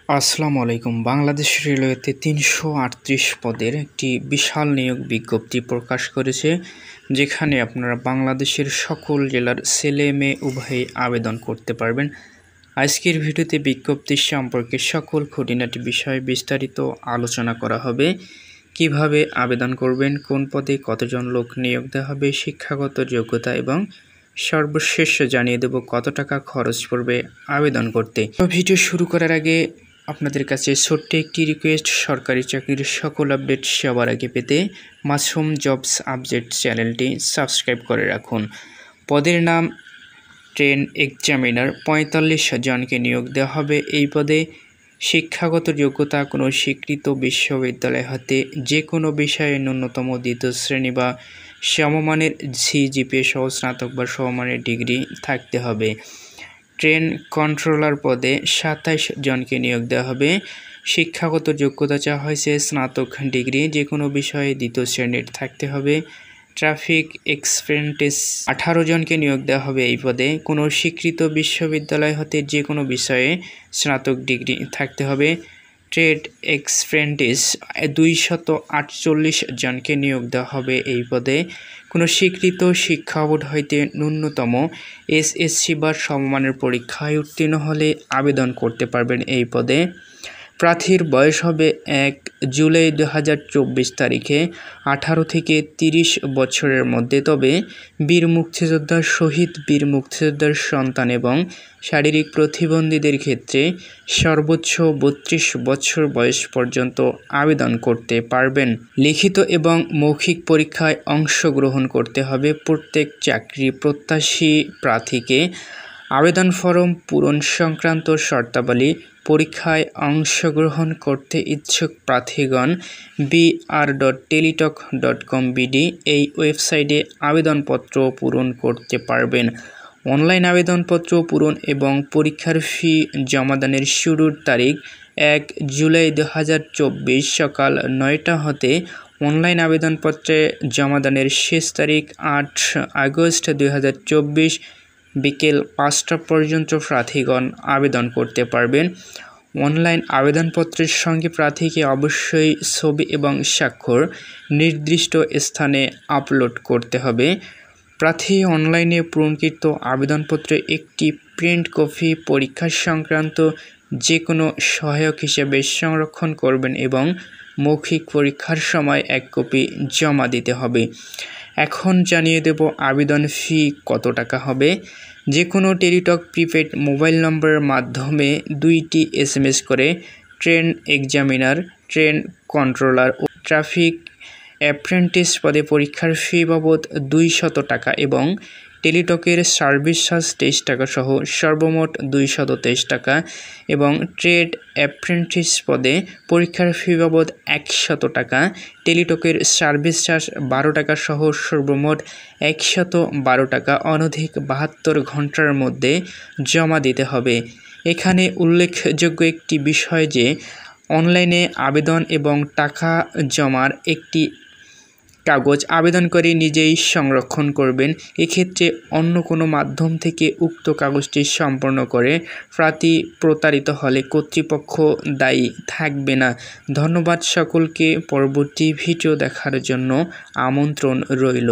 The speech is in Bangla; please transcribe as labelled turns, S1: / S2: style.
S1: আসসালামু আলাইকুম। বাংলাদেশ রেলওয়েতে ৩৩৮ পদের একটি বিশাল নিয়োগ বিজ্ঞপ্তি প্রকাশ করেছে, যেখানে আপনারা বাংলাদেশের সকল জেলার ছেলে মেয়ে উভয়ই আবেদন করতে পারবেন। আজকের ভিডিওতে বিজ্ঞপ্তি সম্পর্কে সকল খুঁটিনাটি বিষয়ে বিস্তারিত আলোচনা করা হবে। কিভাবে আবেদন করবেন, কোন পদে কতজন লোক নিয়োগ দেওয়া হবে, শিক্ষাগত যোগ্যতা এবং সর্বশেষ জানিয়ে দেব কত টাকা খরচ পড়বে আবেদন করতে। ভিডিও শুরু করার আগে আপনাদের কাছে ছোট্ট একটি রিকোয়েস্ট, সরকারি চাকরির সকল আপডেট সবার আগে পেতে মাসুম জবস আপডেট চ্যানেলটি সাবস্ক্রাইব করে রাখুন। পদের নাম ট্রেন এক্সামিনার, ৪৫ জনকে নিয়োগ দেওয়া হবে এই পদে। শিক্ষাগত যোগ্যতা কোনো স্বীকৃত বিশ্ববিদ্যালয় হতে যে কোনো বিষয়ে ন্যূনতম দ্বিতীয় শ্রেণী বা সমমানের সিজিপিএ সহ স্নাতক বা সমমানের ডিগ্রি থাকতে হবে। ট্রেন কন্ট্রোলার পদে ২৭ জনকে নিয়োগ দেওয়া হবে। শিক্ষাগত যোগ্যতা চাওয়া হয়েছে স্নাতক ডিগ্রি, যে কোনো বিষয়ে দ্বিতীয় শ্রেণীর থাকতে হবে। ট্রাফিক এক্সপ্রেন্টিস ১৮ জনকে নিয়োগ দেওয়া হবে এই পদে। কোনো স্বীকৃত বিশ্ববিদ্যালয় হতে যে কোনো বিষয়ে স্নাতক ডিগ্রি থাকতে হবে। ট্রেড এক্সপ্রেন্টিস ২৪৮ জনকে নিয়োগ দেওয়া হবে এই পদে। কোনো স্বীকৃত শিক্ষা বোর্ড হইতে ন্যূনতম এসএসসি বা সমমানের পরীক্ষায় উত্তীর্ণ হলে আবেদন করতে পারবেন এই পদে। প্রার্থীর বয়স হবে ১ জুলাই ২০২৪ তারিখে ১৮ থেকে ৩০ বছরের মধ্যে, তবে বীর মুক্তিযোদ্ধা, শহীদ বীর মুক্তিযোদ্ধার সন্তান এবং শারীরিক প্রতিবন্ধীদের ক্ষেত্রে সর্বোচ্চ ৩২ বছর বয়স পর্যন্ত আবেদন করতে পারবেন। লিখিত এবং মৌখিক পরীক্ষায় অংশগ্রহণ করতে হবে প্রত্যেক চাকরি প্রত্যাশী প্রার্থীকে। আবেদন ফরম পূরণ সংক্রান্ত শর্তাবলী: পরীক্ষায় অংশগ্রহণ করতে ইচ্ছুক প্রার্থীগণ br.teletalk.com.bd এই ওয়েবসাইটে আবেদনপত্র পূরণ করতে পারবেন। অনলাইন আবেদনপত্র পূরণ এবং পরীক্ষার ফি জমাদানের শুরুর তারিখ ১ জুলাই ২০২৪ সকাল ৯টা হতে অনলাইন আবেদনপত্রে জমাদানের শেষ তারিখ ৮ আগস্ট ২০২৪ বিকেল ৫টা পর্যন্ত প্রার্থীগণ আবেদন করতে পারবেন। অনলাইন আবেদনপত্রের সঙ্গে প্রার্থীকে অবশ্যই ছবি এবং স্বাক্ষর নির্দিষ্ট স্থানে আপলোড করতে হবে। প্রার্থী অনলাইনে পূরণকৃত আবেদনপত্রে একটি প্রিন্ট কপি পরীক্ষা সংক্রান্ত যে কোনো সহায়ক হিসেবে সংরক্ষণ করবেন এবং মৌখিক পরীক্ষার সময় ১ কপি জমা দিতে হবে। এখন জানিয়ে দেব আবেদন ফি কত টাকা হবে। যে কোনো টেলিটক প্রিপেড মোবাইল নম্বরের মাধ্যমে ২টি SMS করে ট্রেন এক্সামিনার, ট্রেন কন্ট্রোলার ও ট্রাফিক অ্যাপ্রেন্টিস পদে পরীক্ষার ফি বাবদ ২০০ টাকা এবং টেলিটকের সার্ভিস চার্জ ২৩ টাকা সহ সর্বমোট ২২৩ টাকা এবং ট্রেড অ্যাপ্রেন্টিস পদে পরীক্ষার ফি বাবদ ১০০ টাকা, টেলিটকের সার্ভিস চার্জ ১২ টাকা সহ সর্বমোট ১১২ টাকা অনধিক ৭২ ঘন্টার মধ্যে জমা দিতে হবে। এখানে উল্লেখযোগ্য একটি বিষয় যে অনলাইনে আবেদন এবং টাকা জমার একটি কাগজ আবেদনকারী নিজেই সংরক্ষণ করবেন। এক্ষেত্রে অন্য কোনো মাধ্যম থেকে উক্ত কাগজটি সম্পন্ন করে প্রার্থী প্রতারিত হলে কর্তৃপক্ষ দায়ী থাকবে না। ধন্যবাদ সকলকে। পরবর্তী ভিডিও দেখার জন্য আমন্ত্রণ রইল।